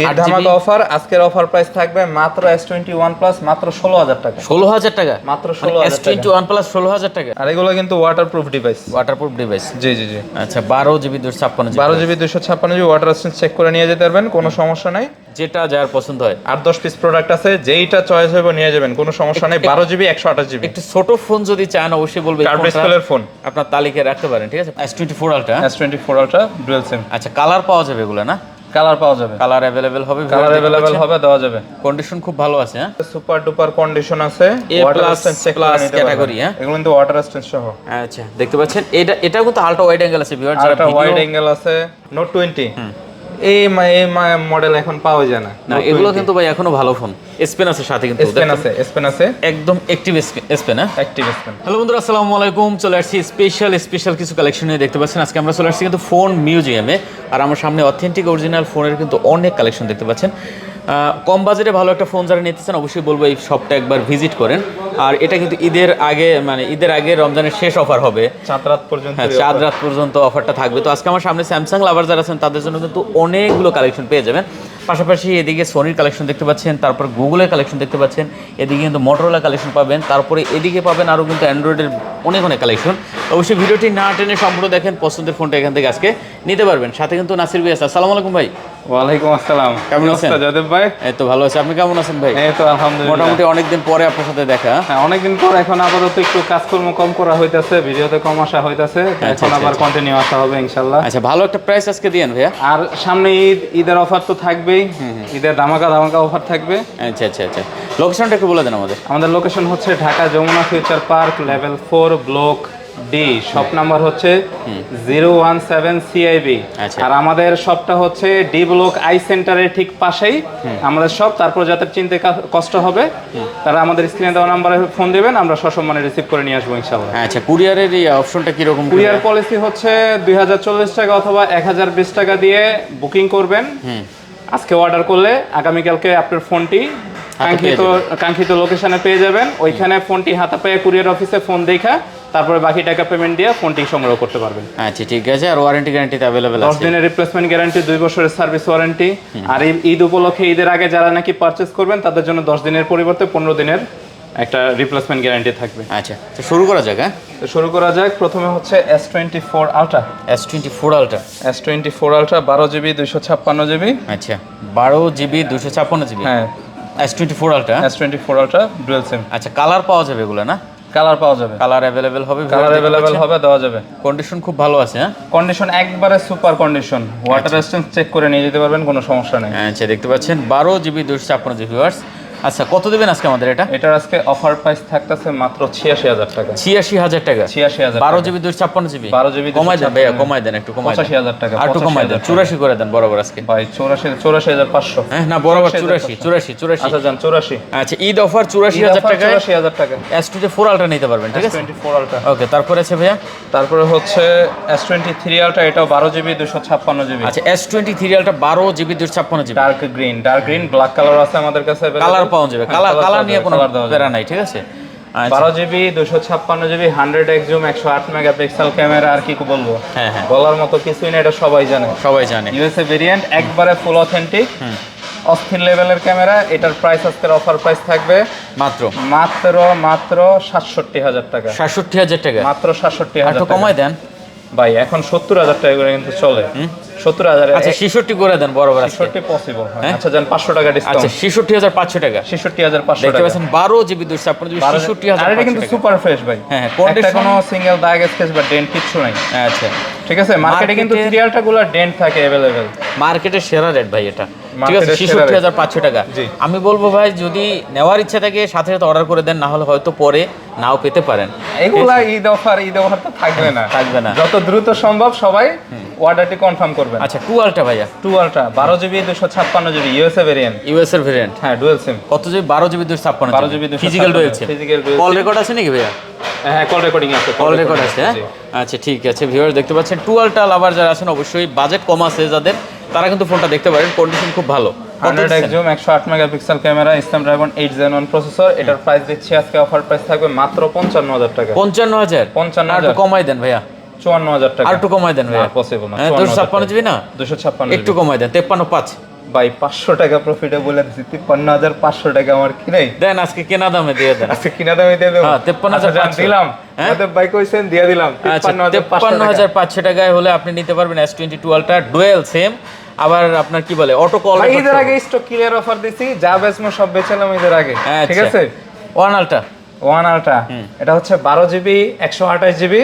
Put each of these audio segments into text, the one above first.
এর ধামাকা অফার, আজকের অফার প্রাইস থাকবে মাত্র S21 প্লাস মাত্র 16,000 টাকা। 16,000 টাকা মাত্র 16,000 টাকা। S21 প্লাস 16,000 টাকা। আর এগুলো কিন্তু ওয়াটারপ্রুফ ডিভাইস। Waterproof device. জি জি জি। আচ্ছা 12GB 256GB। 12GB 256GB water resistance check করে নিয়ে যেতে পারবেন, কোনো সমস্যা নাই। যেটা যার পছন্দ হয়। 8-10 পিস প্রোডাক্ট আছে, যেইটা চয়েস হবে নিয়ে যাবেন, কোনো সমস্যা নাই। 12GB 128GB। একটু ছোট ফোন যদি চান অবশ্যই বলবে কার্ভ ডিসপ্লের ফোন আপনার তালিকায় রাখতে পারেন, ঠিক আছে। S24 Ultra। S24 Ultra dual SIM. আচ্ছা কালার পাওয়া যাবে এগুলো না? কালার পাওয়া যাবে, কালার अवेलेबल হবে, কালার अवेलेबल হবে, দেওয়া যাবে। কন্ডিশন খুব ভালো আছে, হ্যাঁ সুপার ডুপার কন্ডিশন আছে, ওয়াটার রেজিস্ট্যান্স চেক করে নিতে ক্যাটাগরি, হ্যাঁ এগুলো কিন্তু ওয়াটার রেজিস্ট্যান্স সহ। আচ্ছা দেখতে পাচ্ছেন এটাও কিন্তু আলট্রা ওয়াইড অ্যাঙ্গেল আছে ভিউয়ার, যারা আলট্রা ওয়াইড অ্যাঙ্গেল আছে। নোট 20 এই মডেল এখন পাওয়া যায় না। না এগুলো কিন্তু ভাই এখনো ভালো ফোন। স্পেন আছে সাথে, কিন্তু স্পেন আছে একদম অ্যাক্টিভ স্পেন, হ্যাঁ অ্যাক্টিভ স্পেন। হ্যালো বন্ধুরা, আসসালামু আলাইকুম। চলে আসছি স্পেশাল কিছু কালেকশন নিয়ে। দেখতে পাচ্ছেন আজকে আমরা চলে আসছি কিন্তু ফোন মিউজিয়ামে, আর আমার সামনে অথেন্টিক অরিজিনাল ফোনের কিন্তু অনেক কালেকশন দেখতে পাচ্ছেন। কম বাজেটে ভালো একটা ফোন যারা নিতে চান অবশ্যই বলবো এই শপটা একবার ভিজিট করেন। আর এটা কিন্তু ঈদের আগে রমজানের শেষ অফার হবে, চাঁদ রাত পর্যন্ত। হ্যাঁ চাঁদ রাত পর্যন্ত অফারটা থাকবে। তো আজকে আমার সামনে স্যামসাং লাভার যারা আছেন তাদের জন্য কিন্তু অনেকগুলো কালেকশন পেয়ে যাবেন। পাশাপাশি এদিকে সোনির কালেকশন দেখতে পাচ্ছেন, তারপর গুগলের কালেকশন দেখতে পাচ্ছেন, এদিকে কিন্তু মোটরোলা কালেকশন পাবেন, তারপরে এদিকে পাবেন আরও কিন্তু অ্যান্ড্রয়েডের অনেক কালেকশন। অবশ্যই ভিডিওটি না টেনে সম্পূর্ণ দেখেন, পছন্দের ফোনটা এখান থেকে আজকে নিতে পারবেন। সাথে কিন্তু নাসির ভাই আছে। আসসালামু আলাইকুম ভাই। ওয়ালাইকুম আসসালাম, কেমন আছেন যাদেব ভাই? এই তো ভালো আছি, আপনি কেমন আছেন ভাই? এই তো আলহামদুলিল্লাহ, মোটামুটি অনেকদিন পরে আপনার সাথে দেখা। হ্যাঁ অনেকদিন পর, এখন আপাতত একটু কাজকর্ম কম করা হইতাছে, ভিডিওতে কম আসা হইতাছে, এখন আবার কন্টিনিউ আসা হবে ইনশাআল্লাহ। আচ্ছা ভালো একটা প্রাইস আজকে দিয়েন ভাইয়া। আর সামনে ঈদের অফার তো থাকবেই, ঈদের ধামাকা অফার থাকবে। আচ্ছা লোকেশনটা একটু বলে দেন আমাদের। আমাদের লোকেশন হচ্ছে Dhaka Jamuna future park, level 4 block D, shop number হচ্ছে 017 CIB। আর আমাদের শপটা হচ্ছে ডি ব্লক আই সেন্টারের ঠিক পাশেই আমাদের শপ। তারপর যাদের চিনতে কষ্ট হবে তারা আমাদের স্ক্রিনে দেওয়া নাম্বারে ফোন দিবেন, আমরা সসম্মানে রিসিভ করে নিয়ে আসবো ইনশাআল্লাহ। আচ্ছা কুরিয়ারের এই অপশনটা কি রকম? কুরিয়ার পলিসি হচ্ছে 2040 টাকা অথবা 1020 টাকা দিয়ে বুকিং করবেন। আজকে অর্ডার করলে আগামীকালকে আপনার ফোনটি কাঙ্ক্ষিত লোকেশনে পেয়ে যাবেন। ওইখানে ফোনটি হাতে পেয়ে কুরিয়ার অফিসে ফোন দেখা তারপরে বাকি টাকা পেমেন্ট দিয়ে ফোনটি সংগ্রহ করতে পারবেন। আচ্ছা ঠিক আছে। আর ওয়ারেন্টি গ্যারান্টিতে अवेलेबल আছে? 10 দিনের রিপ্লেসমেন্ট গ্যারান্টি, 2 বছরের সার্ভিস ওয়ারেন্টি। আর ঈদ উপলক্ষে ঈদের আগে যারা নাকি পারচেজ করবেন তাদের জন্য 10 দিনের পরিবর্তে 15 দিনের একটা রিপ্লেসমেন্ট গ্যারান্টি থাকবে। আচ্ছা তো শুরু করা যাক। হ্যাঁ তো শুরু করা যাক। প্রথমে হচ্ছে S24 Ultra। S24 Ultra 12GB 256GB। আচ্ছা 12GB 256GB। হ্যাঁ S24 Ultra ডুয়াল সিম। আচ্ছা কালার পাওয়া যাবে এগুলো না? কালার পাওয়া যাবে, কালার अवेलेबल হবে, দেওয়া যাবে। কন্ডিশন খুব ভালো আছে, হ্যাঁ কন্ডিশন একবারে super condition, water resistance check করে নিয়ে যেতে পারবেন, কোনো সমস্যা নেই। আচ্ছা দেখতে পাচ্ছেন 12GB 256GB ভিউয়ার্স। আচ্ছা কত দিবেন আজকে আমাদের এটা? এটার আজকে অফার প্রাইস থাকতেছে মাত্র 86,000 টাকা। 86,000 টাকা? 86,000। 12GB 256GB 12GB কমাই দেন ভাইয়া, কমাই দেন একটু, কমাই দেন। 85,000 টাকা, আর একটু কমাই দেন, 84 করে দেন বরাবর আজকে ভাই। 84,500। হ্যাঁ না বরাবর 84। আচ্ছা জান 84। আচ্ছা ঈদ অফার 84,000 টাকা, 84,000 টাকা। S24 Ultra নিতে পারবেন, ঠিক আছে? S24 Ultra। ওকে তারপরে আছে ভাইয়া? তারপরে হচ্ছে S23 Ultra, এটাও 12GB 256GB। আচ্ছা S23 Ultra 12GB 256GB। Dark green black colour আছে আমাদের কাছে, কালার পাওয়া যাবে, কালার নিয়ে কোনো প্যারা নাই, ঠিক আছে? 12GB 256GB 100x zoom 108 megapixel camera. আর কি বলবো, হ্যাঁ বলার মতো কিছুই না, এটা সবাই জানে। ইউএসএ ভেরিয়েন্ট, একবারে ফুল অথেন্টিক অস্থির লেভেলের ক্যামেরা। এটার প্রাইস আজকের অফার প্রাইস থাকবে মাত্র 67,000 টাকা। 67,000 টাকা মাত্র 67,000 টাকা। কমাই দেন ভাই, এখন 70,000 টাকা করে কিন্তু চলে। 70,000। আচ্ছা 66 করে দেন বরাবর। 66 পসিবল হয়। আচ্ছা জান 500 টাকা ডিসকাউন্ট। আচ্ছা 66,500 টাকা। 66,500 দেখতে পাচ্ছেন 12GB 256GB 66,500 আর এটা কিন্তু সুপার ফ্রেশ ভাই। হ্যাঁ একটা কোনো সিঙ্গেল দাগ স্কেচ বা ডেন্ট কিচ্ছু নাই। আচ্ছা ঠিক আছে। মার্কেটে কিন্তু 3 Ultra গুলো ডেন্ট থাকে अवेलेबल। মার্কেটের সেরা রেট ভাই এটা, ঠিক আছে? 66,500 টাকা। আমি বলবো ভাই যদি নেওয়ার ইচ্ছা থাকে সাথে সাথে অর্ডার করে দেন, না হলে হয়তো পরে নাও পেতে পারেন। এগুলা ঈদ অফার তো থাকবে না। যত দ্রুত সম্ভব সবাই অর্ডারটি কনফার্ম করবেন। আচ্ছা 2 Ultra ভাইয়া? 2 Ultra 12GB 256GB USA variant. হ্যাঁ ডুয়াল সিম। কত জিবি? 12GB 256GB ফিজিক্যাল রয়েছে। কল রেকর্ড আছে নাকি ভাইয়া? হ্যাঁ কল রেকর্ডিং আছে, কল রেকর্ড আছে। হ্যাঁ আচ্ছা ঠিক আছে। ভিউয়ার্স দেখতে পাচ্ছেন 2 Ultra লাভার যারা আছেন অবশ্যই বাজেট কম আছে যাদের, তারা কিন্তু ফোনটা দেখতে পারেন, কন্ডিশন খুব ভালো। 100x zoom 108 megapixel camera, Snapdragon 8 Gen 1 processor. এটার প্রাইস দিচ্ছি আজকে অফার প্রাইস থাকবে মাত্র 55,000 টাকা। 55,000 আর একটু কমাই দেন ভাইয়া। 54,000 টাকা। আর একটু কমাই দেন ভাইয়া। পসিবল না। 256GB না? 256 একটু কমাই দেন, 53,500। ভাই 500 টাকা প্রফিটে বলে দিচ্ছি, 53,500 টাকা আমার কিনাই দেন আজকে কেনা দামে দিয়ে দেন। আজকে কিনা দামে দিয়ে দেবো। হ্যাঁ, 53,500 দিলাম, হ্যাঁ? আমাদের ভাই কইছেন দিয়ে দিলাম আচ্ছা 53,500 53,500 টাকায় হলে আপনি নিতে পারবেন S22 আলট্রা ডুয়েল সিম। আবার আপনার কি বলে অটো কল। ভাই ঈদের আগে স্টক ক্লিয়ার অফার দিছি, যা বেচমো সব বেচালাম ঈদের আগে, ঠিক আছে। ওয়ান আলট্রা, ওয়ান আলট্রা এটা হচ্ছে 12 GB 128 GB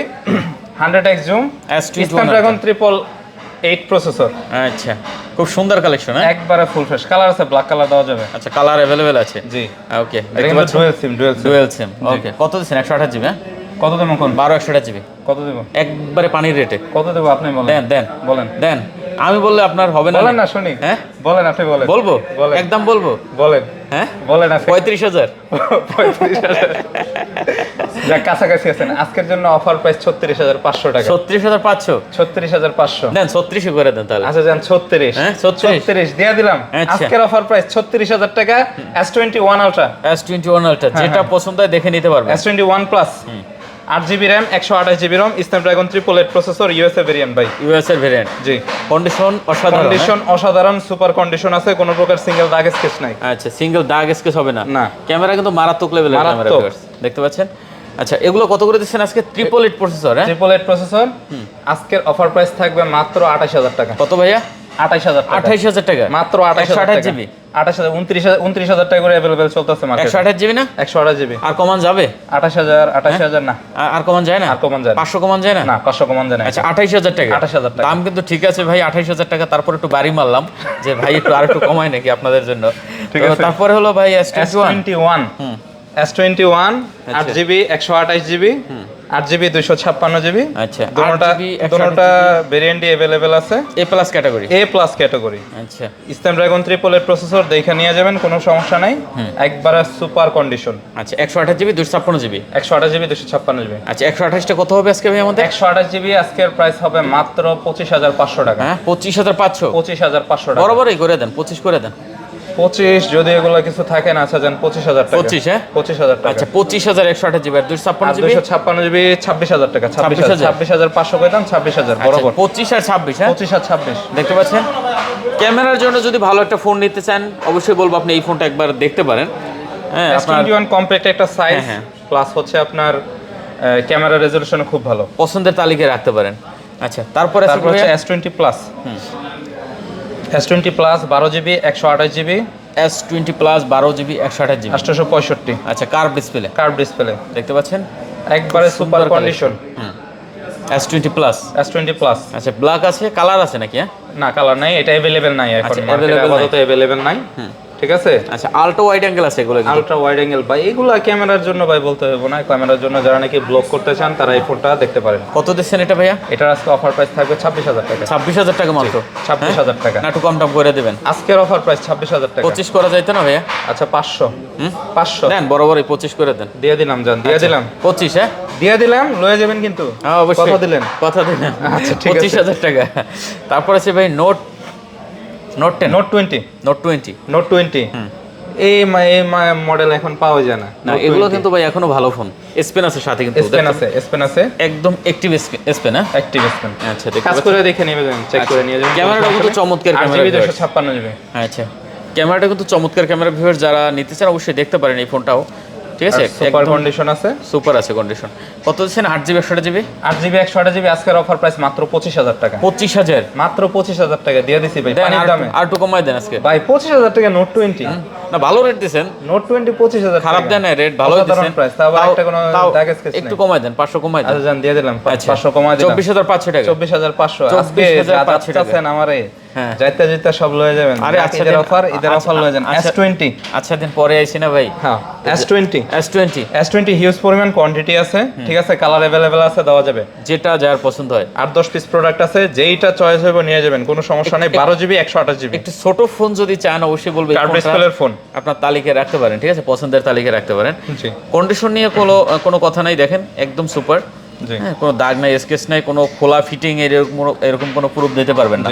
100x zoom Snapdragon 888 processor. আচ্ছা, খুব সুন্দর কালেকশন। হ্যাঁ, একবারে ফুল ফ্রেশ কালার আছে, ব্ল্যাক কালার দেওয়া যাবে। আচ্ছা, কালার अवेलेबल আছে। জি ওকে, এটা কিন্তু ডুয়াল সিম। ওকে, কত দিচ্ছেন? 128 জিবি। কত দেবো কোন? 12 128 জিবি। কত দেবো? একবারে পানির রেটে। কত দেবো আপনি বলেন। দেন বলেন। দেন, আমি বললে আপনার হবে না। বলেন না শুনি। হ্যাঁ, বলেন, আপনি বলেন। বলবো বলেন। একদম বলবো। বলেন। হ্যাঁ, বলেন। 35,000। 35,000 যা কাছাকাছি আছেন। আজকের জন্য অফার প্রাইস 36,500 টাকা। 36,500। 36,500 দেন 36 করে দেন তাহলে। আচ্ছা যান 36। হ্যাঁ, 36 দিয়ে দিলাম। আচ্ছা। আজকের অফার প্রাইস 36,000 টাকা। S21 ultra. S21 আলট্রা, যেটা পছন্দ হয় দেখে নিতে পারবেন। S21 plus 8GB RAM 128GB ROM Snapdragon 888 processor, USA variant ভাই। ইউএসএর ভেরিয়েন্ট। জি, কন্ডিশন অসাধারণ। কন্ডিশন অসাধারণ, সুপার কন্ডিশন আছে, কোনো প্রকার সিঙ্গেল দাগ স্কেচ নাই। আচ্ছা, সিঙ্গেল দাগ স্কেচ হবে না। না। ক্যামেরা কিন্তু মারাত্মক লেভেলের ক্যামেরা, দেখতে পাচ্ছেন। আচ্ছা, এগুলো কত করে দিচ্ছেন আজকে? 888 প্রসেসর। হ্যাঁ, 888 প্রসেসর। আজকের অফার প্রাইস থাকবে মাত্র 28,000 টাকা। কত ভাইয়া? 28,000 টাকা। 28,000 টাকা মাত্র 28,000 টাকা। 128 জিবি। 29,000 টাকা করে अवेलेबल চলতেছে মার্কেটে। 128 জিবি না? 128 জিবি। আর কমান যাবে? 28,000 না। আর কমান যায় না? আর কমান যায় না। 500 কমান যায় না? না, 500 কমান যায় না। আচ্ছা, 28,000 টাকা। 28,000 টাকা দাম কিন্তু ঠিক আছে ভাই, 28,000 টাকা। তারপর একটু বাড়ি মারলাম যে ভাই একটু আর একটু কমায় নাকি আপনাদের জন্য। ঠিক তো আছে। তারপরে হলো ভাই S21 S21 8GB 128GB 8GB 256GB। আচ্ছা, দুটোটা ভেরিয়েন্টই अवेलेबल আছে। A+ category. A+ category. আচ্ছা, স্ন্যাপড্রাগন 888 প্রসেসর দেখে নিয়ে যাবেন, কোনো সমস্যা নাই, একবারে সুপার কন্ডিশন। আচ্ছা, 128GB 256GB। 128GB 256GB। আচ্ছা, 128টা কত হবে আজকে ভাই আমাদের? 128GB আজকের প্রাইস হবে মাত্র 25,500 টাকা। হ্যাঁ, 25,500। 25,500 টাকা। বরাবরই করে দেন, 25 করে দেন। 25 যদি এগুলো কিছু থাকে না, আচ্ছা যান 25,000 টাকা। 25, হ্যাঁ 25,000 টাকা। আচ্ছা, 25,000 128GB আর 256GB 256GB 26,000 টাকা। 26,500 করে দাম, 26,000 বরাবর। 25 আর 26, হ্যাঁ 25 আর 26 দেখতে পাচ্ছেন। ক্যামেরার জন্য যদি ভালো একটা ফোন নিতে চান, অবশ্যই বলবো আপনি এই ফোনটা একবার দেখতে পারেন। হ্যাঁ, আপনার S21 কম্প্যাক্ট একটা সাইজ, হ্যাঁ। প্লাস হচ্ছে আপনার ক্যামেরা রেজোলিউশন খুব ভালো, পছন্দের তালিকায় রাখতে পারেন। আচ্ছা, তারপরে হচ্ছে S20 plus. S20 plus 12GB 128GB S20 plus 12GB 128GB 865। আচ্ছা, কার্ভ ডিসপ্লে দেখতে পাচ্ছেন, একবারে super condition. S20 plus. S20 plus. আচ্ছা, ব্ল্যাক আছে, কালার আছে নাকি? হ্যাঁ, না, কালার নাই, এটা अवेलेबल নাই এখন আচ্ছা, মার্কেটে, আপাতত अवेलेबल নাই। ঠিক আছে। আচ্ছা, আলট্রা ওয়াইড অ্যাঙ্গেল আছে এগুলো? আলট্রা ওয়াইড অ্যাঙ্গেল ভাই, এগুলা ক্যামেরার জন্য ভাই বলতে হবে না, ক্যামেরার জন্য যারা নাকি ব্লগ করতে চান তারা এই ফোনটা দেখতে পারেন। কত দিচ্ছেন এটা ভাইয়া? এটার আজকে অফার প্রাইস থাকবে 26,000 টাকা। 26,000 টাকা মাত্র? 26,000 টাকা। না, একটু কম টম করে দেবেন। আজকের অফার প্রাইস 26,000 টাকা। 25 করা যাইতো না ভাইয়া? আচ্ছা 500। 500 দেন, বরাবরই 25 করে দেন। দিয়ে দিলাম জান, দিয়ে দিলাম 25, হ্যাঁ দিয়ে দিলাম, লয়ে যাবেন কিন্তু। হ্যাঁ, অবশ্যই। কথা দিলেন। আচ্ছা, ঠিক আছে। 25,000 টাকা। তারপর আছে ভাই নোট 10, নোট 20। নোট 20 এই মডেল এখন পাওয়া যায় না। না, এগুলো কিন্তু ভাই এখনো ভালো ফোন। স্পেন আছে সাথে, কিন্তু স্পেন আছে একদম অ্যাক্টিভ স্পেন। হ্যাঁ, অ্যাক্টিভ স্পেন। আচ্ছা, দেখতে কাজ করে দেখে নেবেন, চেক করে নিয়ে যাবেন। ক্যামেরাটা কিন্তু চমৎকার ক্যামেরা, 256GB। আচ্ছা, ক্যামেরাটা কিন্তু চমৎকার ক্যামেরা। ভিউয়ার যারা নিতে চান অবশ্যই দেখতে পারেন এই ফোনটাও। ঠিক আছে, সুপার কন্ডিশন আছে, সুপার আছে কন্ডিশন। কত দিচ্ছেন? 8GB 128GB 8GB 128GB আজকের অফার প্রাইস মাত্র 25,000 টাকা। 25,000 মাত্র 25,000 টাকা দিয়ে দিছি ভাই, পানির দামে। আর একটু কমাই দেন আজকে ভাই। 25,000 টাকা নোট 20। না, ভালো রেট দিবেন। নোট 20 25,000 খারাপ দেন না, রেট ভালো দিবেন। প্রাইস, তাও একটা কোনো দাগ স্কেচ একটু কমাই দেন, 500 কমাই দেন। আচ্ছা জান, দিয়ে দিলাম 500 কমাই দিলাম। 24,500 টাকা। 24,500 আজকে 24,500 টাকা আছেন আমারে। হ্যাঁ, যাইতে যাইতে সব লয়ে যাবেন। আরে আচ্ছা, ঈদের অফার লয়ে যান। S20। আচ্ছা, দিন পরে আইছি না ভাই। হ্যাঁ, S20 হিউজ পরিমাণ কোয়ান্টিটি আছে, ঠিক আছে, কালার अवेलेबल আছে, দেওয়া যাবে, যেটা যার পছন্দ হয়। 8-10 পিস প্রোডাক্ট আছে, যেইটা চয়েস হবে নিয়ে যাবেন, কোনো সমস্যা নেই। 12GB 128GB একটু ছোট ফোন যদি চান অবশ্যই বলবেন, কার্ভ ডিসপ্লের ফোন আপনার তালিকায় রাখতে পারেন। ঠিক আছে, পছন্দের তালিকায় রাখতে পারেন। জি, কন্ডিশন নিয়ে কোনো কথা নাই, দেখেন একদম সুপার। জি, হ্যাঁ, কোনো দাগ নাই, স্কেচ নাই, কোনো খোলা ফিটিং এরকম কোনো প্রুফ দিতে পারবেন না।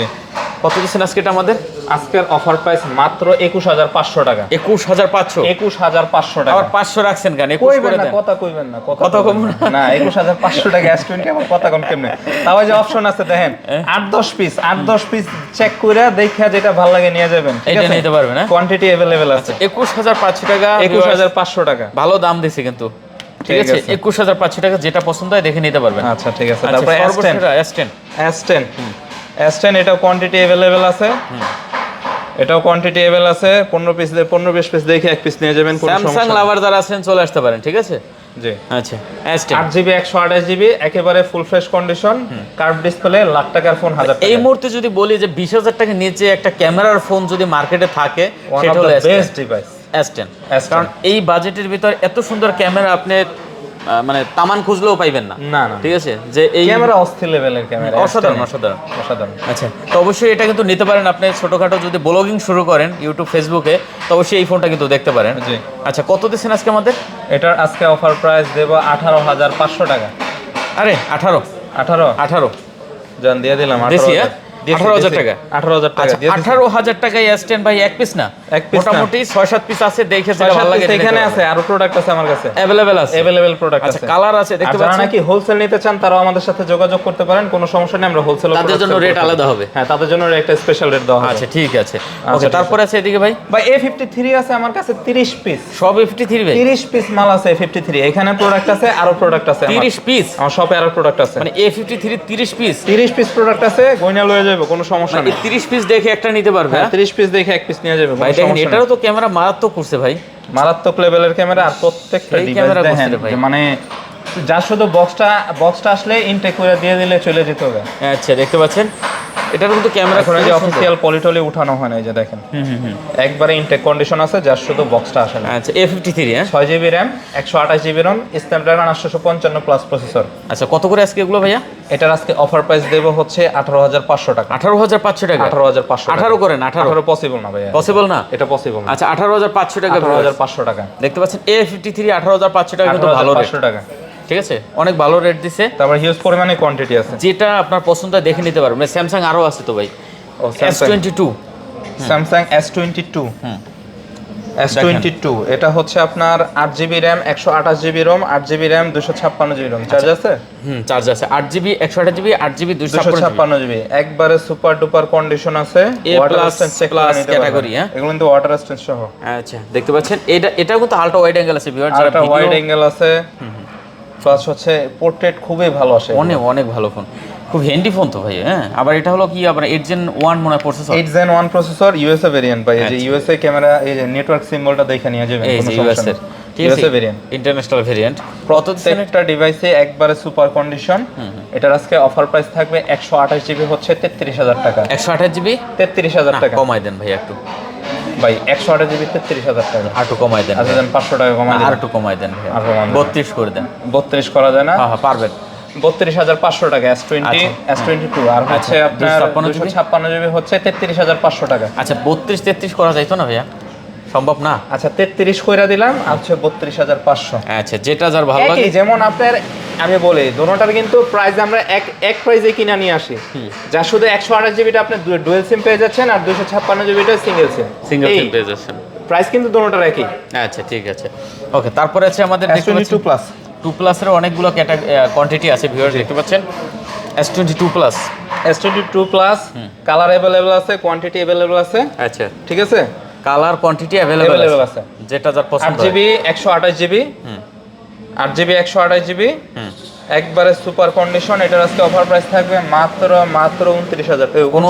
কত দিচ্ছেন আজকে এটা আমাদের? আজকের অফার প্রাইস মাত্র 21500 টাকা। 21500? 21500 টাকা। আবার 500 রাখছেন কেন? 21 করে দেন। কথা কইবেন না, কথা কম না 21500 টাকা S20 আবার কথা কম কেমনে? তাও যে অপশন আছে দেখেন, 8-10 পিস 8-10 পিস চেক কইরা দেখা যেটা ভালো লাগে নিয়ে যাবেন, ঠিক এটা আছে? নিতে পারবেন না, কোয়ান্টিটি अवेलेबल আছে। 21500 টাকা, 21500 টাকা। ভালো দাম দিছে কিন্তু, ঠিক আছে? 21500 টাকা, যেটা পছন্দ হয় দেখে নিতে পারবেন। আচ্ছা ঠিক আছে। তারপর S10 S10 এটাও কোয়ান্টিটি अवेलेबल আছে। এটাও কোয়ান্টিটি अवेलेबल আছে। 15-20 পিস দেখে এক পিস নিয়ে যাবেন, কোনো সমস্যা স্যামসাং নেই। লাভার যারা আছেন চলে আসতে পারেন, ঠিক আছে? জি। আচ্ছা S10 8GB 128GB একেবারে full fresh condition, curve display, lakh টাকার ফোন, 1000 টাকা। এই মুহূর্তে যদি বলি যে 20000 টাকা নিচে একটা ক্যামেরার ফোন যদি মার্কেটে থাকে, সেটা হলো বেস্ট ডিভাইস S10। কারণ এই বাজেটের ভিতর এত সুন্দর ক্যামেরা আপনি মানে তামান খুঁজলেও পাইবেন না, না না, ঠিক আছে? যে এই ক্যামেরা অস্থির লেভেলের ক্যামেরা, অসাধারণ অসাধারণ অসাধারণ। আচ্ছা, তো অবশ্যই এটা কিন্তু নিতে পারেন। আপনি ছোটখাটো যদি ব্লগিং শুরু করেন ইউটিউব ফেসবুকে, তো অবশ্যই এই ফোনটা কিন্তু দেখতে পারেন। জি। আচ্ছা, কত দিচ্ছেন আজকে আমাদের? এটার আজকে অফার প্রাইস দেব 18500 টাকা। আরে 18 18 জান দিয়ে দিলাম। দেশি, 18,000 টাকা। 18000 টাকা দিয়ে দিছি। 18,000 টাকায় S10 ভাই, এক পিস না, এক piece না। মোটামুটি 6-7 পিস আছে, দেখে যেটা ভালো লাগে এখানে আছে, আরো প্রোডাক্ট আছে আমার কাছে, अवेलेबल আছে, अवेलेबल প্রোডাক্ট আচ্ছা, আছে, কালার আছে দেখতে আর যারা পাচ্ছেন। নাকি হোলসেল নিতে চান তারাও আমাদের সাথে যোগাযোগ করতে পারেন, কোনো সমস্যা নেই, আমরা হোলসেল তাদের জন্য রেট আলাদা হবে। হ্যাঁ, তাদের জন্য একটা স্পেশাল রেট দেওয়া হবে। আচ্ছা ঠিক আছে, আচ্ছা, ওকে। ঠিক তারপরে আছে এদিকে ভাই, ভাই A53 আছে আমার কাছে 30 পিস, সব A53 ভাই? 30 পিস মাল আছে A53। এখানে প্রোডাক্ট আছে, আরো প্রোডাক্ট আছে আমার। 30 পিস? আমার শপে আরো প্রোডাক্ট আছে, মানে A53 30 পিস? 30 পিস প্রোডাক্ট আছে, গয়না লয়ে যাবে, কোনো সমস্যা মানে নেই। 30 পিস দেখে একটা নিতে পারবে? হ্যাঁ, 30 পিস দেখে এক পিস নিয়ে যাবে, কোনো ভাই দেখেন, সমস্যা এটারও নেই। তো ক্যামেরা মারাত্মক করছে ভাই, মারাত্মক লেভেলের ক্যামেরা, আর প্রত্যেকটা এই ডিভাইস ক্যামেরা দেখেন, করছে রে ভাই। যে মানে যা শুধু বক্সটা আসলে ইনটেক করে দিয়ে দিলে চলে যেতে হবে। আচ্ছা দেখতে পাচ্ছেন, এটার কিন্তু ক্যামেরা এখন এই যে অফিসিয়াল পলিটলি উঠানো হয় না, এই যে দেখেন একবারে ইনটেক কন্ডিশন আছে, যার শুধু বক্সটা আসে না। আচ্ছা A53, হ্যাঁ? 6GB RAM 128GB ROM, Snapdragon 855 plus processor. আচ্ছা, কত করে আজকে এগুলো ভাইয়া? এটার আজকে অফার প্রাইস দেব হচ্ছে 18500 টাকা। 18,500 টাকা? 18500 18 করেন, 18 পসিবল না ভাইয়া, পসিবল না? এটা পসিবল না। আচ্ছা, 18,500 টাকা, 18500 টাকা দেখতে পাচ্ছেন। A53 18,500 টাকা কিন্তু ভালো রেট, 18500 টাকা, ঠিক আছে? অনেক ভালো রেট দিছে। তারপর হিউজ পরিমাণে কোয়ান্টিটি আছে, যেটা আপনার পছন্দ হয় দেখে নিতে পারবেন। স্যামসাং আরো আছে তো ভাই, ও S22। স্যামসাং S22 S22 এটা হচ্ছে আপনার 8GB RAM 128GB ROM 8GB RAM 256GB ROM। Charge আছে? চার্জ আছে। 8GB 128GB 8GB 256GB, 256GB, একবারে সুপার ডুপার কন্ডিশন আছে। A+ plus ক্যাটাগরি, হ্যাঁ? এগুলো কিন্তু ওয়াটার রেজিস্ট্যান্স সহ। আচ্ছা দেখতে পাচ্ছেন, এটাও কিন্তু আলট্রা ওয়াইড অ্যাঙ্গেল আছে ভিউয়ার, যারা একটা ওয়াইড অ্যাঙ্গেল আছে, প্লাস হচ্ছে পোর্ট্রেট খুবই ভালো আসে। অনেক অনেক ভালো ফোন, খুব হ্যান্ডি ফোন তো ভাই, হ্যাঁ? আবার এটা হলো কি আপনার 8 Gen 1 মনে হয় processor, 8 Gen 1 processor, USA variant ভাই। এই যে ইউএসএ ক্যামেরা, এই যে নেটওয়ার্ক সিম্বলটা দেখে নিয়ে যাবেন, এই কোনো যে সমস্যা ইউএসএর, নেই। ঠিক আছে, ইউএসএ ভেরিয়েন্ট, ইন্টারন্যাশনাল ভেরিয়েন্ট। প্রত্যেকটা ডিভাইসে একবারে সুপার কন্ডিশন। এটার আজকে অফার প্রাইস থাকবে 128GB হচ্ছে 33000 টাকা। 128GB 33000 টাকা কমাই দেন ভাই একটু, ভাই। 128GB 33000 টাকা, আর একটু কমাই দেন, আচ্ছা দেন 500 টাকা কমাই আর দেন। একটু কমাই দেন ভাই, আর কমাই দেন। 32 করে দেন। 32 করা যায় না? হ্যাঁ হ্যাঁ পারবেন। 32500 টাকা S20 S22, আর হচ্ছে আপনার 256GB হচ্ছে 33500 টাকা। আচ্ছা 32 33 করা যাইতো না ভাইয়া? সম্ভব না? আচ্ছা 33 কইরা দিলাম, আর হচ্ছে 32500। আচ্ছা, যেটা যার ভালো লাগে। একই, যেমন আপনার আমি বলি দোনোটার কিন্তু প্রাইস আমরা এক প্রাইসে কিনা নিয়ে আসি। যা শুধু 128GBটা আপনি ডুয়াল সিম পেয়ে যাচ্ছেন, আর 256GBটা সিঙ্গেল সিম পেয়ে যাচ্ছেন। প্রাইস কিন্তু দোনোটার একই। আচ্ছা ঠিক আছে, ওকে। তারপরে আছে আমাদের S22 প্লাস। 2 প্লাসের অনেকগুলো কোয়ান্টিটি আছে ভিউয়ার, দেখতে পাচ্ছেন। S22 plus, S22 plus colour available আছে, কোয়ান্টিটি अवेलेबल আছে। আচ্ছা ঠিক আছে, কালার কোয়ান্টিটি अवेलेबल अवेलेबल আছে। যেটা যার পছন্দ। 8GB 128GB 8GB 128GB একবারে সুপার কন্ডিশন। এটার আজকে অফার প্রাইস থাকবে মাত্র 39000 কোনো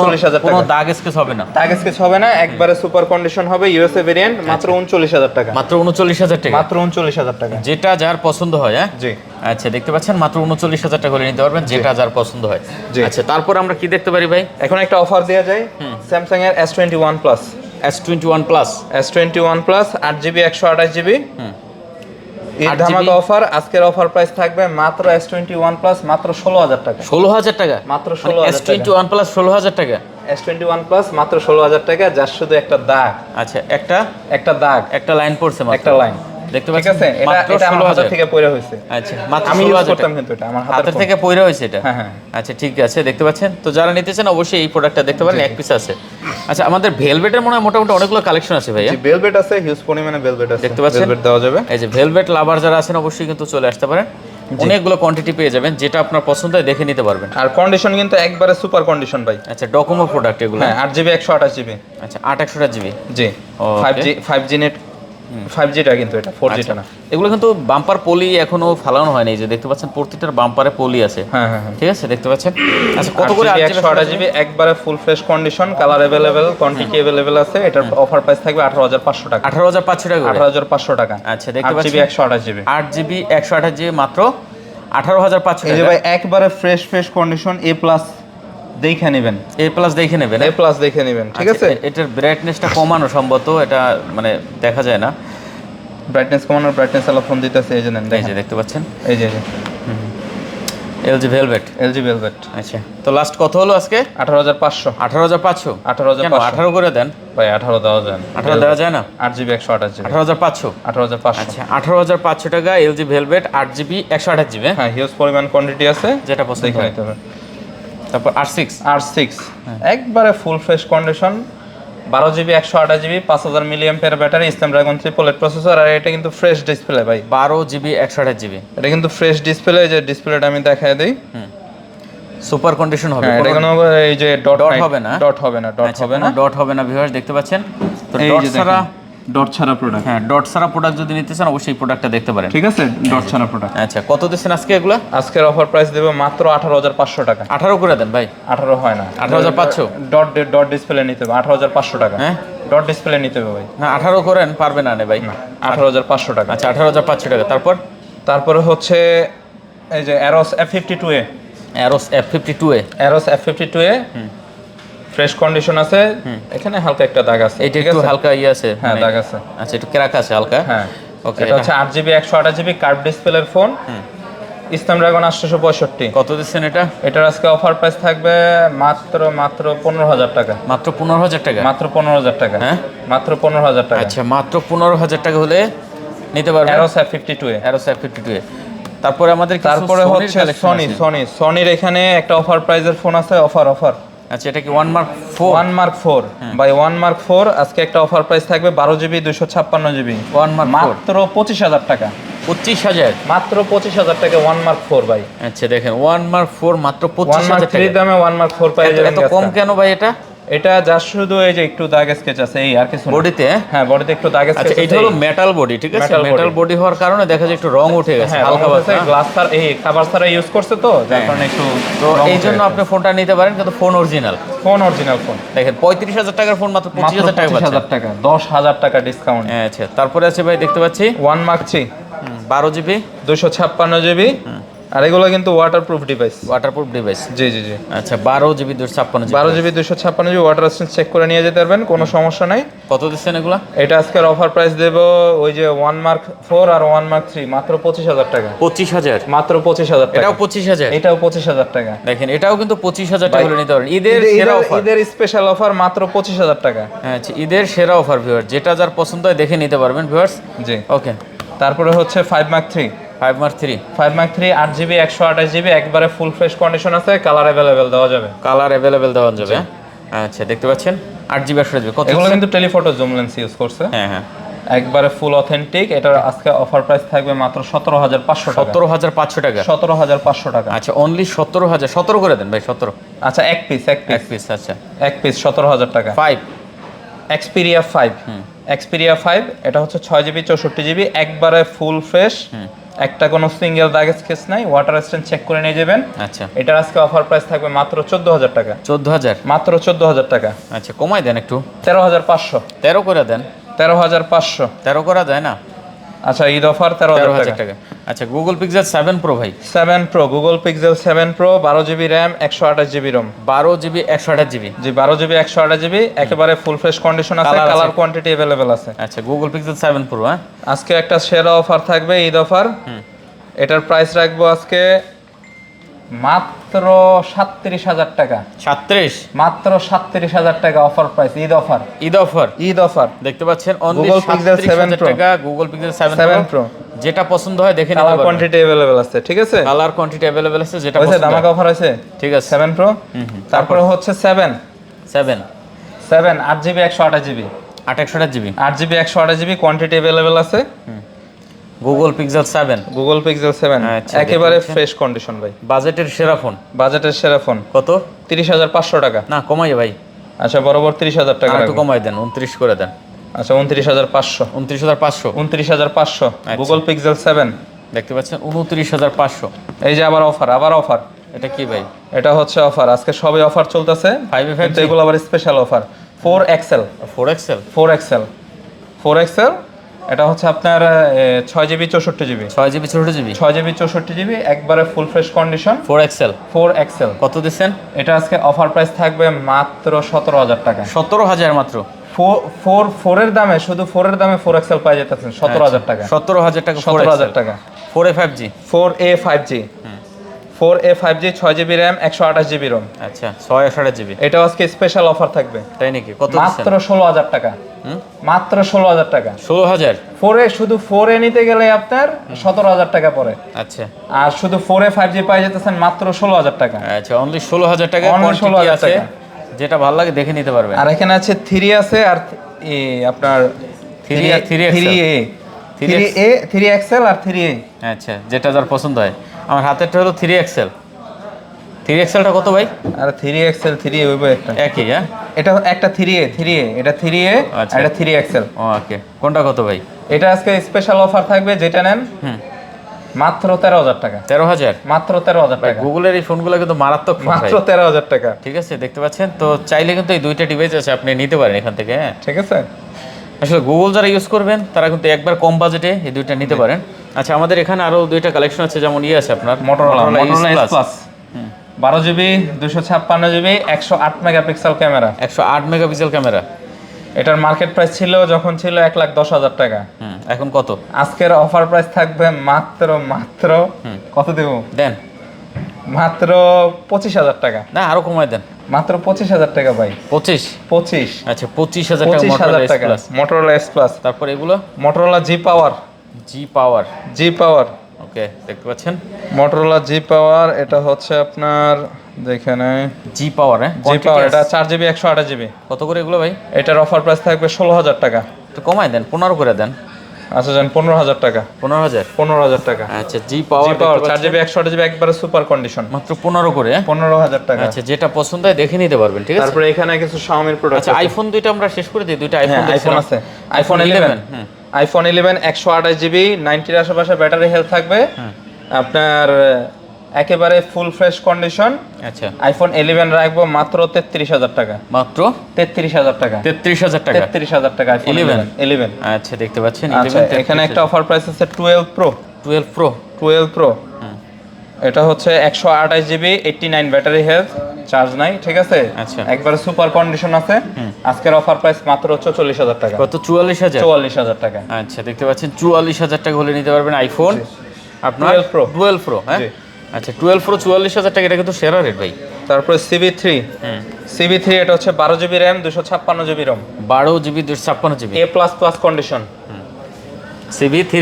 টাকা। দাগ স্কেচ হবে না, দাগ স্কেচ হবে না, একবারে সুপার কন্ডিশন হবে, ইউএসএ ভেরিয়েন্ট, মাত্র 39000 টাকা। মাত্র 39000 টাকা, মাত্র 39000 টাকা, যেটা যার পছন্দ হয়, হ্যাঁ? জি। আচ্ছা দেখতে পাচ্ছেন, মাত্র 39000 টাকা করে নিতে পারবেন, যেটা যার পছন্দ হয়। জি। আচ্ছা তারপর আমরা কি দেখতে পারি ভাই? এখন একটা অফার দেওয়া যায় স্যামসাং এর S21 plus. S21 plus, S21 plus 8GB 128GB এই 8GB ধামাকা অফার। আজকের অফার প্রাইস থাকবে মাত্র S21 প্লাস মাত্র 16000 টাকা। 16000 টাকা? মাত্র 16000 টাকা। S21 প্লাস 16000 টাকা। S21 প্লাস মাত্র 16000 টাকা, যার শুধু একটা দাগ। আচ্ছা, একটা দাগ, একটা লাইন পড়ছে মাত্র। একটা লাইন। দেখতে ঠিক পাচ্ছেন আছে, এটা মাত্র এটা আমার হাত 16,000 থেকে পড়ে হয়েছে। আচ্ছা মাত্র আমি ইউজ 16,000 করতাম কিন্তু এটা আমার হাতের ফোন। থেকে পড়ে হয়েছে এটা। হ্যাঁ, হ্যাঁ। আচ্ছা ঠিক আছে, দেখতে পাচ্ছেন। তো যারা নিতে চান অবশ্যই এই প্রোডাক্টটা দেখতে পারেন, এক পিস আছে। আচ্ছা আমাদের ভেলভেটের মনে হয় মোটামুটি অনেকগুলো কালেকশন আছে ভাইয়া। জি ভেলভেট আছে, হিউজ পরিমাণে ভেলভেট আছে, দেখতে পাচ্ছেন? ভেলভেট দেওয়া যাবে। এই যে ভেলভেট লাভার যারা আছেন অবশ্যই কিন্তু চলে আসতে পারেন, অনেকগুলো কোয়ান্টিটি পেয়ে যাবেন, যেটা আপনার পছন্দ হয় দেখে নিতে পারবেন। আর কন্ডিশন কিন্তু একবারে সুপার কন্ডিশন ভাই। আচ্ছা ডকোমো প্রোডাক্ট এগুলো। হ্যাঁ 8GB 128GB। আচ্ছা 8/128GB। জি Okay. 5G নেট, 5Gটা কিন্তু এটা 4Gটা না। এগুলো কিন্তু বাম্পার পলি এখনো ফালানো হয়নি, এই যে দেখতে পাচ্ছেন প্রতিটার বাম্পারে পলি আছে। হ্যাঁ হ্যাঁ হ্যাঁ। ঠিক আছে দেখতে পাচ্ছেন। আচ্ছা কত করে 128GB একবারে full fresh condition, colour available, quantity available আছে। এটার অফার প্রাইস থাকবে 18,500 টাকা। 18,500 টাকা করে। 18,500 টাকা। আচ্ছা দেখতে পাচ্ছেন 8GB 128GB। 8GB 128GB মাত্র 18,500 এই যে টাকা। ভাই একবারে ফ্রেশ কন্ডিশন A+ দেখে নেবেন, A+ দেখে নেবেন। A+ দেখে নেবেন, ঠিক আছে। এটার ব্রাইটনেসটা কমানো সম্ভবত, এটা মানে দেখা যায় না। ব্রাইটনেস কমানোর ব্রাইটনেস আলো ফোন দিতেছে, এই যে নেন এই দেখেন, যে দেখতে পাচ্ছেন এই যে LG ভেলভেট। LG velvet. আচ্ছা তো লাস্ট কত হলো আজকে? 18,500। 18,500। 18,500 18 করে দেন ভাই, 18 দেওয়া যায় না। 18 দেওয়া যায় না? 8GB 128GB। 18,500। 18,500। আচ্ছা 18,500 টাকা LG ভেলভেট 8GB 128GB। হ্যাঁ হিউজ পরিমাণ কোয়ান্টিটি আছে, যেটা পছন্দ দেখে হয়। নিতে হবে। তারপর R6। R6 একবারে full fresh condition, 12GB 128GB, 5000 mAh battery, Snapdragon 3 processor. আর এটা কিন্তু ফ্রেশ ডিসপ্লে ভাই, 12GB 128GB। এটা কিন্তু ফ্রেশ ডিসপ্লে। যে ডিসপ্লেটা আমি দেখায় দেই, সুপার কন্ডিশন হবে। হ্যাঁ এটা কোনো এই যে ডট হবে না, ডট হবে না, ডট হবে না, ডট হবে না ভিউয়ার্স দেখতে পাচ্ছেন। তো এই ডট যে ছাড়া, ডট ছাড়া প্রোডাক্ট। হ্যাঁ ডট ছাড়া প্রোডাক্ট যদি নিতে চান অবশ্যই প্রোডাক্টটা দেখতে পারেন। ঠিক আছে, ডট ছাড়া প্রোডাক্ট। আচ্ছা কত দিচ্ছেন আজকে এগুলা? আজকের অফার প্রাইস দেব মাত্র 18,500 টাকা। 18 করে দেন ভাই। 18 হয় না, 18,500। ডট ডিসপ্লে নিতে হবে 18,500 টাকা। হ্যাঁ ডট ডিসপ্লে নিতে হবে ভাই। না 18 করেন, পারবে না নে ভাই। 18,500 টাকা। আচ্ছা 18,500 টাকা। তারপরে হচ্ছে এই যে Arrows F52A। Arrows F52A। Arrows F52A fresh condition আছে, এখানে হালকা একটা দাগ আছে, এইটা একটু হালকা ইয়ে আছে, হ্যাঁ দাগ আছে। আচ্ছা একটু ক্র্যাক আছে হালকা। হ্যাঁ ওকে। এটা হচ্ছে 8GB 128GB কার্ভ ডিসপ্লের ফোন, স্ন্যাপড্রাগন 865। কত দিচ্ছেন এটা? এটার আজকে অফার প্রাইস থাকবে মাত্র 15,000 টাকা। মাত্র 15,000 টাকা। মাত্র 15,000 টাকা। হ্যাঁ মাত্র 15,000 টাকা। আচ্ছা মাত্র 15,000 টাকা হলে নিতে পারবেন অ্যারোস F52A। Arrows F52A। তারপরে আমাদের তারপরে হচ্ছে সনির এখানে একটা অফার প্রাইজের ফোন আছে, অফার। আচ্ছা এটা কি 1 Mark 4? 1 Mark 4 বাই 1 Mark 4 আজকে একটা অফার প্রাইস থাকবে 12GB 256GB। 1 Mark 4 মাত্র 25,000 টাকা। 25,000 মাত্র 25,000 টাকা 1 Mark 4 ভাই। আচ্ছা দেখেন 1 Mark 4 মাত্র 1 25,000 Mark 3 টাকা। দামে 1 Mark 4 পাই যাবেন। এত কম কেন ভাই এটা? এটা যা শুধু এই যে একটু দাগ স্কেচ আছে, এই আর কিছু না। বডিতে? হ্যাঁ বডিতে একটু দাগ স্কেচ আচ্ছা আছে। এটা হলো মেটাল বডি, ঠিক আছে। Metal মেটাল বডি হওয়ার কারণে দেখা যায় একটু রং উঠে গেছে, হ্যাঁ হালকা হালকা পাতলা। গ্লাস ছাড়া এই কভার ছাড়া ইউজ করছে তো, যার কারণে একটু তো এই জন্য আপনি ফোনটা নিতে পারেন, কিন্তু phone original. Phone original phone. দেখেন 35,000 টাকার ফোন মাত্র 25,000 টাকা পাচ্ছেন। 25,000 টাকা, 10,000 টাকা ডিসকাউন্ট। আচ্ছা তারপরে আছে ভাই দেখতে পাচ্ছি 1 Mark 3 12GB 256GB। আর এগুলো কিন্তু ওয়াটারপ্রুফ ডিভাইস। Waterproof device. জি আচ্ছা 12GB 256GB। 12GB 256GB water resistance check করে নিয়ে যেতে পারবেন, কোনো সমস্যা নাই। কত দিচ্ছেন এগুলা? এটা আজকের অফার প্রাইস দেব ওই যে 1 Mark 4 আর 1 Mark 3 মাত্র 25,000 টাকা। 25,000 মাত্র 25,000 টাকা। এটাও 25,000? এটাও 25,000 টাকা। দেখেন এটাও কিন্তু 25,000 টাকা করে নিতে পারেন। ঈদের সেরা অফার, ঈদের স্পেশাল অফার মাত্র 25,000 টাকা। আচ্ছা ঈদের সেরা অফার ভিউয়ার, যেটা যার পছন্দ হয় দেখে নিতে পারবেন ভিউয়ার্স। জি ওকে। তারপরে হচ্ছে 5 Mark 3 5 Mark 3 8GB 128GB একবারে ফুল ফ্রেশ কন্ডিশন আছে, কালার अवेलेबल দেওয়া যাবে। কালার अवेलेबल দেওয়া যাবে। আচ্ছা দেখতে পাচ্ছেন 8GB 128GB। কত? এগুলো কিন্তু টেলিফটো জুম লেন্স ইউজ করছে, হ্যাঁ একবারে ফুল অথেন্টিক। এটার আজকে অফার প্রাইস থাকবে মাত্র 17,500 টাকা। 17,500 টাকা। 17,500 টাকা। আচ্ছা অনলি 17,000। 17 করে দেন ভাই, 17। আচ্ছা এক পিস এক পিস। আচ্ছা এক পিস 17,000 টাকা। 5 Xperia 5 Xperia 5 এটা হচ্ছে 6GB 64GB একবারে ফুল ফ্রেশ, একটা কোনো সিঙ্গেল দাগ স্কেচ নাই, ওয়াটার রেজিস্ট্যান্স চেক করে নিয়ে যাবেন। আচ্ছা এটার আজকে অফার প্রাইস থাকবে মাত্র 14,000 টাকা। 14,000? মাত্র 14,000 টাকা। আচ্ছা কমাই দেন একটু, 13,500। 13 করে দেন। 13,500। 13 করা যায় না? আচ্ছা ঈদ অফার 13,000 টাকা। আচ্ছা গুগল পিক্সেল 7 প্রো ভাই। 7 pro Google Pixel 7 pro 12GB RAM 128GB ROM. 12GB 128GB। জি 12GB 128GB একেবারে ফুল ফ্রেশ কন্ডিশন আছে, কালার কোয়ান্টিটি अवेलेबल আছে। আচ্ছা গুগল পিক্সেল 7 প্রো। হ্যাঁ আজকে একটা সেরা অফার থাকবে, ঈদ অফার। এটার প্রাইস রাখবো আজকে মাত্র 37,000 টাকা। 37, মাত্র 37,000 টাকা offer price, Eid offer. Eid offer, Eid offer. দেখতে পাচ্ছেন অনলি Google Pixel 7 Pro টাকা, গুগল পিক্সেল 7 7 Pro। যেটা পছন্দ হয় দেখে নিতে কালার পারবেন। কোয়ান্টিটি अवेलेबल আছে, ঠিক আছে? কালার কোয়ান্টিটি अवेलेबल আছে, যেটা হয়েছে পছন্দ হয়। দামাকা অফার আছে, ঠিক আছে। 7 Pro। তারপরে হচ্ছে 7 8GB 128GB 8/128GB 8GB 128GB quantity available আছে। গুগল পিক্সেল 7 Google Pixel 7 আচ্ছা, একেবারে দেখতে পাচ্ছেন। ফ্রেশ কন্ডিশন ভাই। বাজেটের সেরা ফোন। বাজেটের সেরা ফোন কত? 30,500 টাকা। না কমাইয়ে ভাই, আচ্ছা বরাবর 30,000 টাকা আর একটু রাখবো। কমাই দেন, 29 করে দেন। আচ্ছা 29,500 29,500 29,500 আচ্ছা। Google Pixel 7। দেখতে পাচ্ছেন 29,500। এই যে আবার অফার, আবার অফার। এটা কি ভাই? এটা হচ্ছে অফার, আজকে সবই অফার চলতেছে। 5 কিন্তু এগুলো আবার special offer. 4XL 4XL 4XL 4XL এটা হচ্ছে আপনার 6GB 64GB 6GB 64GB 6GB 64GB একবারে full fresh condition. 4XL 4XL কত দিচ্ছেন? এটা আজকে অফার প্রাইস থাকবে মাত্র 17,000 টাকা। 17,000 মাত্র। 4 এর দামে, শুধু 4 এর দামে 4XL পাই যেতেছেন 17,000 টাকা। 17,000 টাকা 17,000 টাকা। 4A 5G 4A 5G 4A 5G 6GB RAM 128GB ROM। আচ্ছা 6/128GB এটাও আজকে স্পেশাল অফার থাকবে। তাই নাকি? কত দিচ্ছেন? মাত্র 16,000 টাকা। মাত্র 16,000 টাকা। 16,000 4A, শুধু 4A নিতে গেলে আপনার 17,000 টাকা পড়ে। আচ্ছা আর শুধু 4A 5G পাই যেতেছেন মাত্র 16,000 টাকা। আচ্ছা অনলি 16,000 টাকা। Only কোয়ান্টিটি 16,000 আছে, টাকা। যেটা ভালো লাগে দেখে নিতে পারবেন। আর এখানে আছে 3 আছে আর আপনার 3XL আর 3A। আচ্ছা যেটা যার পছন্দ হয়। আমার হাতেরটা হলো 3XL। 3XLটা কত ভাই? আর 3XL 3A হইব একটা। একই হ্যাঁ? এটা একটা 3A এটা 3A আচ্ছা। আর এটা 3XL। ওকে, কোনটা কত ভাই? এটা আজকে স্পেশাল অফার থাকবে, যেটা নেন মাত্র 13,000 টাকা। 13,000 মাত্র 13,000 টাকা। গুগলের এই ফোনগুলো কিন্তু মারাত্মক ফোন ভাই। মাত্র 13,000 টাকা। ঠিক আছে, দেখতে পাচ্ছেন তো। চাইলে কিন্তু এই দুইটা ডিভাইস আছে, আপনি নিতে পারেন এখান থেকে। হ্যাঁ ঠিক আছে। আসলে গুগল যারা ইউজ করবেন তারা কিন্তু একবার কম বাজেটে এই দুইটা নিতে পারেন। আচ্ছা আমাদের এখানে আরো দুইটা কালেকশন আছে, যেমন আছে আপনার Motorola Plus। S+ 12GB 256GB 108 megapixel camera. 108 megapixel camera. এটার মার্কেট প্রাইস ছিল 1,10,000 টাকা। এখন কত? আজকের অফার প্রাইস থাকবে মাত্র কত দেব দেন। মাত্র 25,000 টাকা। না আরো কমায় দেন। মাত্র 25,000 টাকা ভাই। 25। আচ্ছা 25,000 টাকা 25,000 টাকা Motorola S+। Motorola S+। তারপর এগুলো Motorola G Power। ওকে, দেখতে পাচ্ছেন Motorola G Power এটা হচ্ছে আপনার যেখানে G Power। হ্যাঁ G Power এটা 4GB 128GB। কত করে এগুলো ভাই? এটার অফার প্রাইস থাকবে 16,000 টাকা। একটু কমায় দেন, 15 করে দেন। আচ্ছা জান 15,000 টাকা। 15,000 টাকা। আচ্ছা G Power 4GB 128GB একবারে সুপার কন্ডিশন। মাত্র 15 করে। 15,000 টাকা। আচ্ছা যেটা পছন্দ হয় দেখে নিতে পারবেন। ঠিক আছে। তারপরে এখানে কিছু Xiaomi প্রোডাক্ট আচ্ছা আইফোন দুইটা আমরা শেষ করে দিই। দুইটা আইফোন আছে। আইফোন 11 আইফোন 11 128GB 90 এর আশেপাশে ব্যাটারি হেলথ থাকবে। আপনার একেবারে ফুল ফ্রেশ কন্ডিশন। আচ্ছা আইফোন 11 রাখবো মাত্র 33,000 টাকা। মাত্র 33,000 টাকা। 33,000 টাকা। 33,000 টাকা আইফোন 11। আচ্ছা দেখতে পাচ্ছেন আচ্ছা এখানে একটা অফার প্রাইস আছে 12 Pro। এটা হচ্ছে 128GB 89 ব্যাটারি হেলথ, চার্জ নাই। ঠিক আছে। আচ্ছা একবারে সুপার কন্ডিশন আছে। আজকের অফার প্রাইস মাত্র 44,000 টাকা। কত? 44,000। 44,000 টাকা। আচ্ছা দেখতে পাচ্ছেন 44,000 টাকা হলে নিতে পারবেন আইফোন আপনার 12 Pro। হ্যাঁ আচ্ছা 12 Pro 44,000 টাকা, এটা কিন্তু সেরা রেট ভাই। তারপরে CB3 এটা হচ্ছে 12GB RAM 256GB ROM 12GB 256GB A++ condition. CB3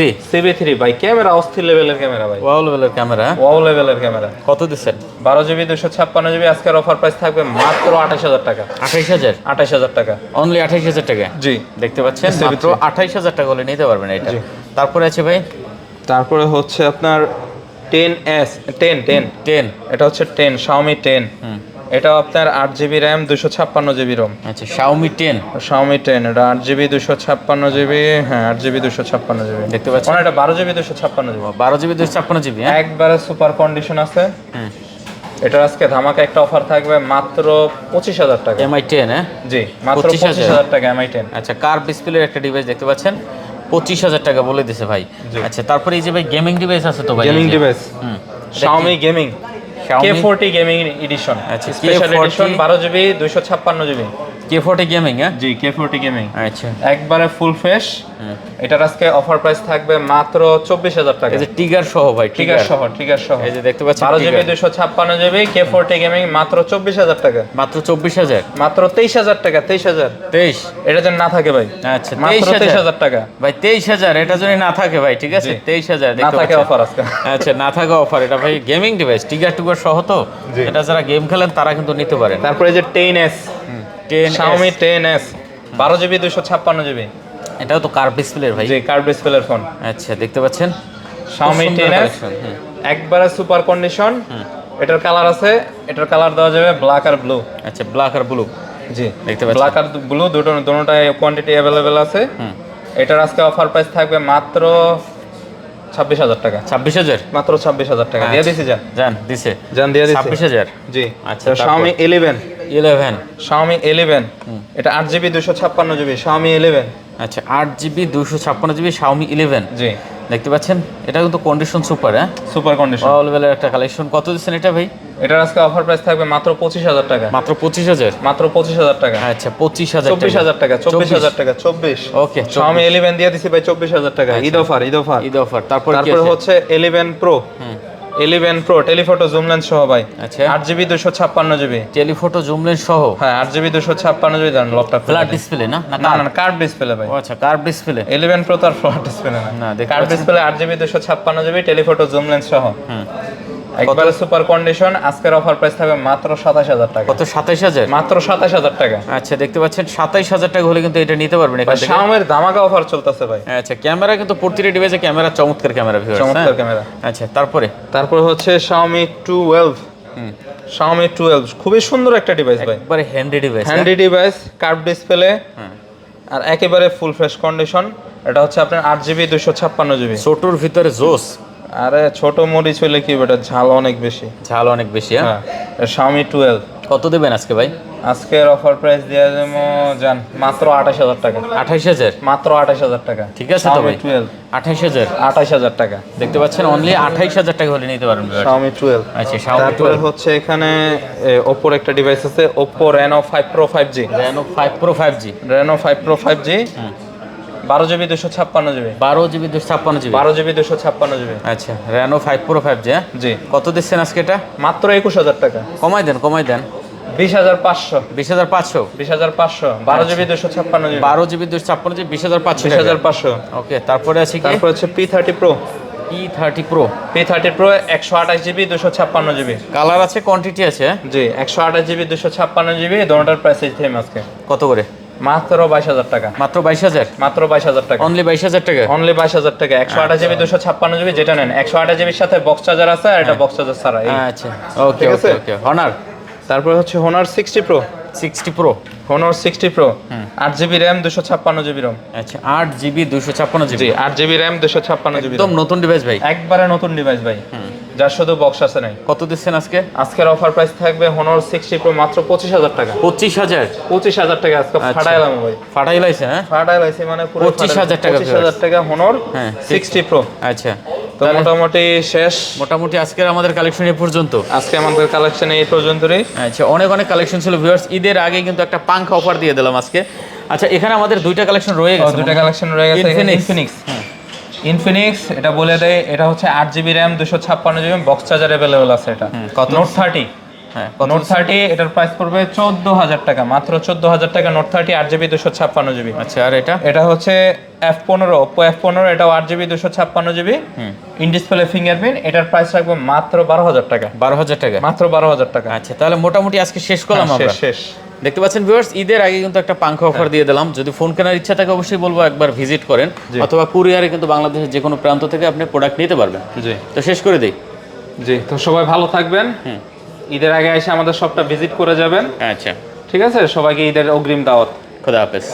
ভাই ক্যামেরা অস্থির লেভেলের ক্যামেরা ভাই। ওয়াও লেভেলের ক্যামেরা। কত দিচ্ছেন? 12GB 256GB আজকের অফার প্রাইস থাকবে মাত্র 28,000 টাকা। 28,000 টাকা। অনলি 28,000 টাকা। জি দেখতে পাচ্ছেন মাত্র 28,000 টাকা হলে নিতে পারবেন এটা। তারপরে আছে ভাই, তারপরে হচ্ছে আপনার 10 এটা হচ্ছে 10 Xiaomi 10। এটা আপনার 8GB RAM 256GB ROM। আচ্ছা Xiaomi 10 এটা 8GB 256GB। হ্যাঁ 8GB 256GB দেখতে পাচ্ছেন। এটা 12GB 256GB 12GB 256GB। একবারে সুপার কন্ডিশন আছে। এটা আজকে ধামাকা একটা অফার থাকবে মাত্র 25,000 টাকা। MI 10 হ্যাঁ জি মাত্র 25,000 টাকা MI 10। আচ্ছা কার ডিসপ্লের একটা ডিভাইস দেখতে পাচ্ছেন 25,000 টাকা বলে দিছে ভাই। আচ্ছা তারপরে এই যে ভাই গেমিং ডিভাইস আছে তো ভাই, gaming device Xiaomi Gaming K40 gaming edition. আচ্ছা special edition 12GB 256GB K40 gaming. হ্যাঁ জি K40 গেমিং। আচ্ছা একবারে ফুল ফ্রেশ এটার আজকে অফার প্রাইস থাকবে মাত্র 24,000 টাকা। এই যে টিগার সহ ভাই, টিগার সহ এই যে দেখতে পাচ্ছেন 12GB 256GB K40 গেমিং মাত্র 24,000 টাকা। মাত্র 24,000, মাত্র 23,000 টাকা। 23,000 এটা যেন না থাকে ভাই। আচ্ছা মাত্র 23,000 টাকা ভাই, 23,000 এটা যদি না থাকে ভাই, ঠিক আছে 23,000 না থাকে অফার আজকে। আচ্ছা, না থাকে অফার। এটা ভাই গেমিং ডিভাইস টিগার টুগার সহ তো, এটা যারা গেম খেলেন তারা কিন্তু নিতে পারেন। তারপরে যে 10s Xiaomi 10s 12GB 256GB, এটাও তো কার্ভ ডিসপ্লের ভাই। জি কার্ভ ডিসপ্লের ফোন। আচ্ছা, দেখতে পাচ্ছেন Xiaomi 10s একবারে সুপার কন্ডিশন। এটার কালার আছে, এটার কালার দেওয়া যাবে ব্ল্যাক আর ব্লু। আচ্ছা, ব্ল্যাক আর ব্লু, জি দেখতে পাচ্ছেন ব্ল্যাক আর ব্লু দুটোটাই কোয়ান্টিটি अवेलेबल আছে। এটার আজকে অফার প্রাইস থাকবে মাত্র 26,000 টাকা। 26,000, মাত্র 26,000 টাকা দিয়ে দিছি। জান দিছে, দিয়ে দিছি 26,000। জি আচ্ছা, Xiaomi 11 Xiaomi 11 এটা 8GB 256GB Xiaomi 11। আচ্ছা, 8GB 256GB Xiaomi 11, জি দেখতে পাচ্ছেন। এটা কিন্তু কন্ডিশন সুপার, হ্যাঁ সুপার কন্ডিশন অল লেভেলের একটা কালেকশন। কত দিচ্ছেন এটা ভাই? এটার আজকে অফার প্রাইস থাকবে মাত্র 25,000 টাকা। মাত্র 25,000, মাত্র 25,000 টাকা। আচ্ছা 25,000, 24,000 টাকা। 24,000 টাকা 24। ওকে, Xiaomi 11 দিয়ে দিছি ভাই 24,000 টাকা। Eid offer Eid offer. তারপর হচ্ছে 11 Pro 11 Pro telephoto zoom lens সহ ভাই। আচ্ছা, 8GB 256GB telephoto zoom lens সহ। হ্যাঁ 8GB 256GB জান লকটা ফ্ল্যাট ডিসপ্লে না? না কার্ভ ডিসপ্লে ভাই। ও আচ্ছা, কার্ভ ডিসপ্লে। 11 Pro তার ফ্ল্যাট ডিসপ্লে না, curve display 8GB 256GB telephoto zoom lens সহ। একবারে সুপার কন্ডিশন। আজকের অফার প্রাইস থাকবে মাত্র 27,000 টাকা। কত? 27,000, মাত্র 27,000 টাকা। আচ্ছা, দেখতে পাচ্ছেন 27,000 টাকা হলে কিন্তু এটা নিতে পারবেন এখান থেকে। Xiaomi এর ধামাকা অফার চলতেছে ভাই। আচ্ছা, ক্যামেরা কিন্তু প্রতিটা ডিভাইসে ক্যামেরা চমৎকার ক্যামেরা ভিউয়ার্স, চমৎকার ক্যামেরা। আচ্ছা, তারপরে হচ্ছে Xiaomi 12 Xiaomi 12 খুবই সুন্দর একটা ডিভাইস ভাই। একবারে হ্যান্ডি ডিভাইস কার্ভ ডিসপ্লে আর একেবারে ফুল ফ্রেশ কন্ডিশন। এটা হচ্ছে আপনার 8GB 256GB। ছোটর ভিতরে জোস। আরে ছোট মরিচ হইলে কি বেটা, ঝাল অনেক বেশি। হ্যাঁ। Xiaomi 12 কত দেবেন আজকে ভাই? আজকের অফার প্রাইস দিয়ে দেবো জান মাত্র 28,000 টাকা। 28,000, মাত্র 28,000 টাকা। ঠিক আছে তো ভাই, 28,000 টাকা। দেখতে পাচ্ছেন অনলি 28,000 টাকা হলে নিতে পারবেন Xiaomi 12। আচ্ছা, Xiaomi তারপরে 12 হচ্ছে এখানে Oppo একটা ডিভাইস আছে Oppo Reno 5 Pro 5G। Reno 5 Pro 5G 12GB 256GB 12GB 256GB 12GB 256GB। আচ্ছা, Reno 5 Pro 5G, হ্যাঁ জি কত দিচ্ছেন আজকে এটা? মাত্র 21,000 টাকা। কমাই দেন 20,500 20,500 20,500 12GB 256GB 12GB 256GB 20,500 20,500। ওকে, তারপরে আছে কি? তারপর হচ্ছে P30 Pro P30 Pro 128GB 256GB। Colour আছে, কোয়ান্টিটি আছে, জি 128GB 256GB দোনোটার প্রাইস সেম আজকে। কত করে? মাত্র 22,000 টাকা। মাত্র 22,000, মাত্র 22,000 টাকা। অনলি 22,000 টাকা। অনলি 22,000 টাকা। 128GB 256GB যেটা নেন 128GBর সাথে বক্স চার্জার আছে আর এটা বক্স চার্জার ছাড়া। আচ্ছা, ওকে ওকে। Honor, তারপর হচ্ছে Honor 60 Pro 60 Pro Honor 60 Pro 8GB RAM 256GB ROM। আচ্ছা, 8GB 256GB, জি 8GB RAM 256GB একদম নতুন ডিভাইস ভাই। একবারে নতুন ডিভাইস ভাই, যার শুধু বক্স আছে নাই। কত দিচ্ছেন আজকে? আজকের অফার প্রাইস থাকবে Honor 60 Pro মাত্র 25,000 টাকা। 25,000 টাকা আজকে ফাটাইলাম ভাই। ফাটাইলাইছে, হ্যাঁ ফাটাইলাইছে মানে পুরো 25,000 টাকা। 25,000 টাকা Honor 60 Pro। আচ্ছা, তো মোটামুটি শেষ। মোটামুটি আজকের আমাদের কালেকশন এই পর্যন্ত। আজকে আমাদের কালেকশন এই পর্যন্তই। আচ্ছা, অনেক কালেকশন ছিল ভিউয়ার্স। ঈদের আগে কিন্তু একটা পাঙ্খা অফার দিয়ে দিলাম আজকে। আচ্ছা, এখানে আমাদের দুইটা কালেকশন রয়ে গেছে। দুইটা কালেকশন রয়ে গেছে। ইনফিনিক্স এটা বলে দেয়, এটা হচ্ছে 8GB RAM 256GB box charger available আছে। এটা কত? Note 30। হ্যাঁ, Note 30 এটার প্রাইস পড়বে 14,000 টাকা। মাত্র 14,000 টাকা Note 30 8GB 256GB। আচ্ছা, আর এটা হচ্ছে F15 Oppo F15 এটাও 8GB 256GB in display fingerprint. এটার প্রাইস রাখবো মাত্র 12,000 টাকা। 12,000 টাকা, মাত্র 12,000 টাকা। আচ্ছা, তাহলে মোটামুটি আজকে শেষ করলাম আমরা। শেষ। দেখতে পাচ্ছেন ভিউয়ার্স, ঈদের আগে কিন্তু একটা পাঙ্খা অফার দিয়ে দিলাম। যদি ফোন কেনার ইচ্ছা থাকে অবশ্যই বলবো একবার ভিজিট করেন, অথবা কুরিয়ারে কিন্তু বাংলাদেশের যে কোনো প্রান্ত থেকে আপনি প্রোডাক্ট নিতে পারবেন। জি, তো শেষ করে দেই। জি, তো সবাই ভালো থাকবেন। ঈদের আগে এসে আমাদের শপটা ভিজিট করে যাবেন। আচ্ছা, ঠিক আছে, সবাইকে ঈদের অগ্রিম দাওয়াত। খোদা হাফেজ।